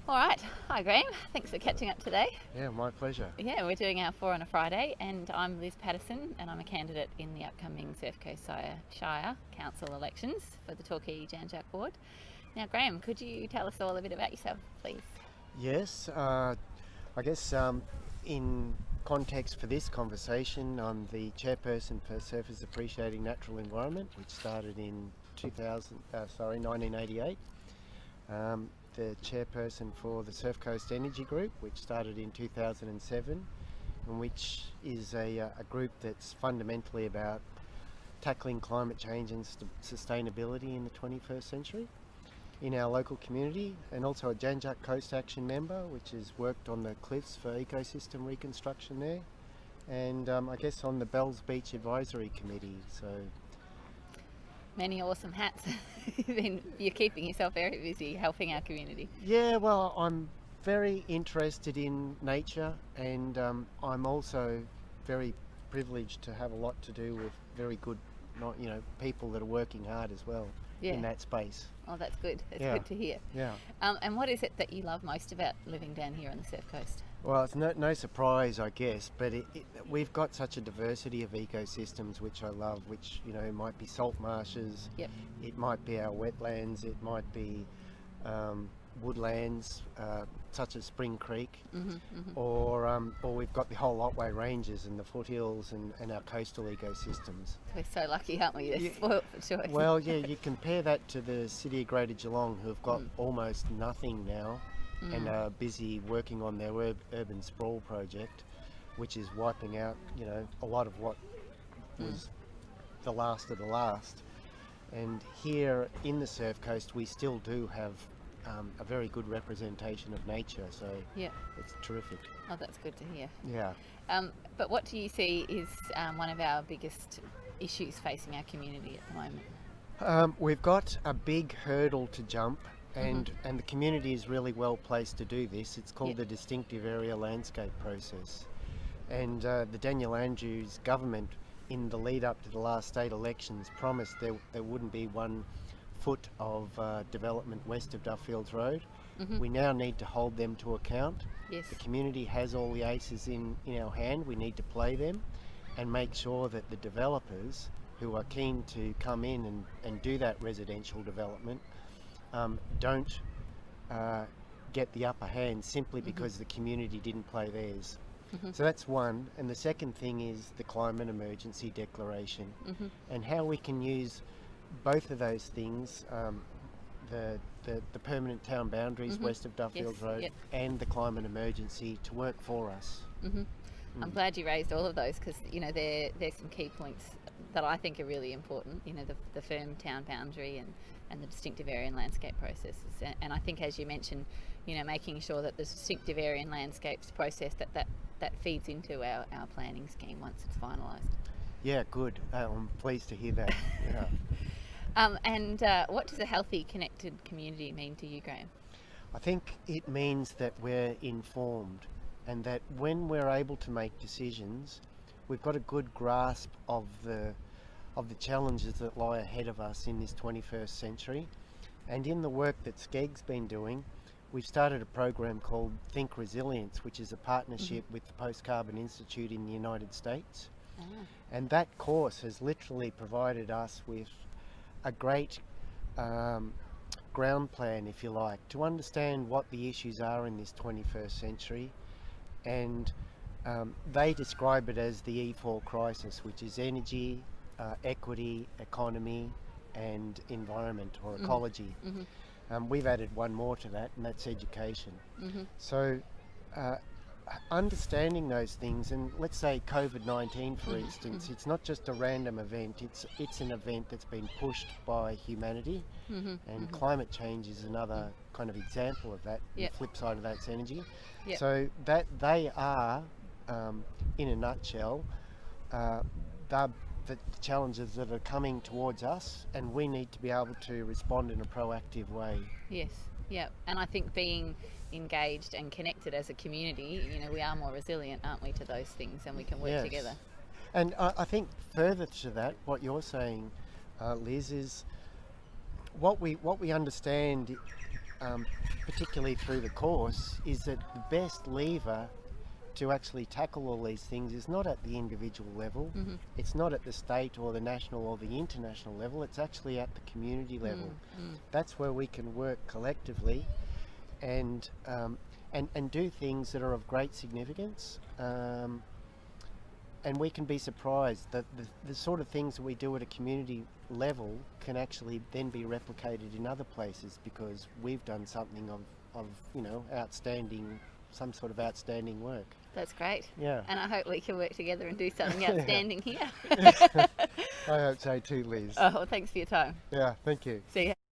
All right. Hi, Graeme. Thanks for catching up today. Yeah, my pleasure. Yeah, we're doing our Four on a Friday, and I'm Liz Patterson, and I'm a candidate in the upcoming Surf Coast Shire Council elections for the Torquay Janjak Ward. Now, Graeme, could you tell us all a bit about yourself, please? Yes, I guess in context for this conversation, I'm the chairperson for Surfers Appreciating Natural Environment, which started in 1988. The chairperson for the Surf Coast Energy Group, which started in 2007, and which is a group that's fundamentally about tackling climate change and sustainability in the 21st century in our local community, and also a Janjak Coast Action member, which has worked on the cliffs for ecosystem reconstruction there, and I guess on the Bells Beach Advisory Committee. So many awesome hats. You're keeping yourself very busy helping our community. Yeah, well, I'm very interested in nature, and I'm also very privileged to have a lot to do with very good, people that are working hard as well in that space. Oh, that's good. That's good to hear. Yeah. And what is it that you love most about living down here on the Surf Coast? Well, it's no surprise, I guess, but we've got such a diversity of ecosystems, which I love, which, might be salt marshes, it might be our wetlands, it might be woodlands, such as Spring Creek, or we've got the whole Otway Ranges and the foothills and our coastal ecosystems. We're so lucky, aren't we? They're spoilt for choice. Well, yeah, you compare that to the city of Greater Geelong, who have got almost nothing now, and are busy working on their urban sprawl project, which is wiping out, a lot of what was the last of the last. And here in the Surf Coast, we still do have a very good representation of nature, so it's terrific. Oh, that's good to hear. Yeah. But what do you see is one of our biggest issues facing our community at the moment? We've got a big hurdle to jump, and the community is really well placed to do this. It's called the Distinctive Area Landscape Process. And the Daniel Andrews government, in the lead up to the last state elections, promised there wouldn't be 1 foot of development west of Duffields Road. We now need to hold them to account. Yes. The community has all the aces in our hand. We need to play them and make sure that the developers who are keen to come in and do that residential development don't get the upper hand simply because the community didn't play theirs. So that's one. And the second thing is the climate emergency declaration, and how we can use both of those things, the permanent town boundaries west of Duffields Road and the climate emergency, to work for us. I'm glad you raised all of those, because there's some key points that I think are really important. The firm town boundary and the distinctive area and landscape processes, and I think, as you mentioned, making sure that the distinctive area and landscapes process that feeds into our planning scheme once it's finalised. Yeah, good. I'm pleased to hear that. Yeah. And what does a healthy, connected community mean to you, Graeme? I think it means that we're informed, and that when we're able to make decisions, we've got a good grasp of the challenges that lie ahead of us in this 21st century. And in the work that SCEG's been doing, we've started a program called Think Resilience, which is a partnership with the Post Carbon Institute in the United States. And that course has literally provided us with a great ground plan, if you like, to understand what the issues are in this 21st century. And they describe it as the E4 crisis, which is energy, equity, economy, and environment, or ecology. We've added one more to that, and that's education. So understanding those things, and let's say COVID-19, for instance, it's not just a random event, it's an event that's been pushed by humanity, and climate change is another kind of example of that. The flip side of that's energy. So that they are, in a nutshell, the challenges that are coming towards us, and we need to be able to respond in a proactive way. Yes, yeah, and I think being engaged and connected as a community, we are more resilient, aren't we, to those things, and we can work together. And I think further to that, what you're saying, Liz, is what we understand particularly through the course, is that the best lever to actually tackle all these things is not at the individual level, it's not at the state or the national or the international level, it's actually at the community level. That's where we can work collectively and do things that are of great significance. And we can be surprised that the sort of things that we do at a community level can actually then be replicated in other places because we've done something of outstanding, some sort of outstanding work. That's great. Yeah. And I hope we can work together and do something outstanding here. I hope so too, Liz. Oh, well, thanks for your time. Yeah, thank you. See ya.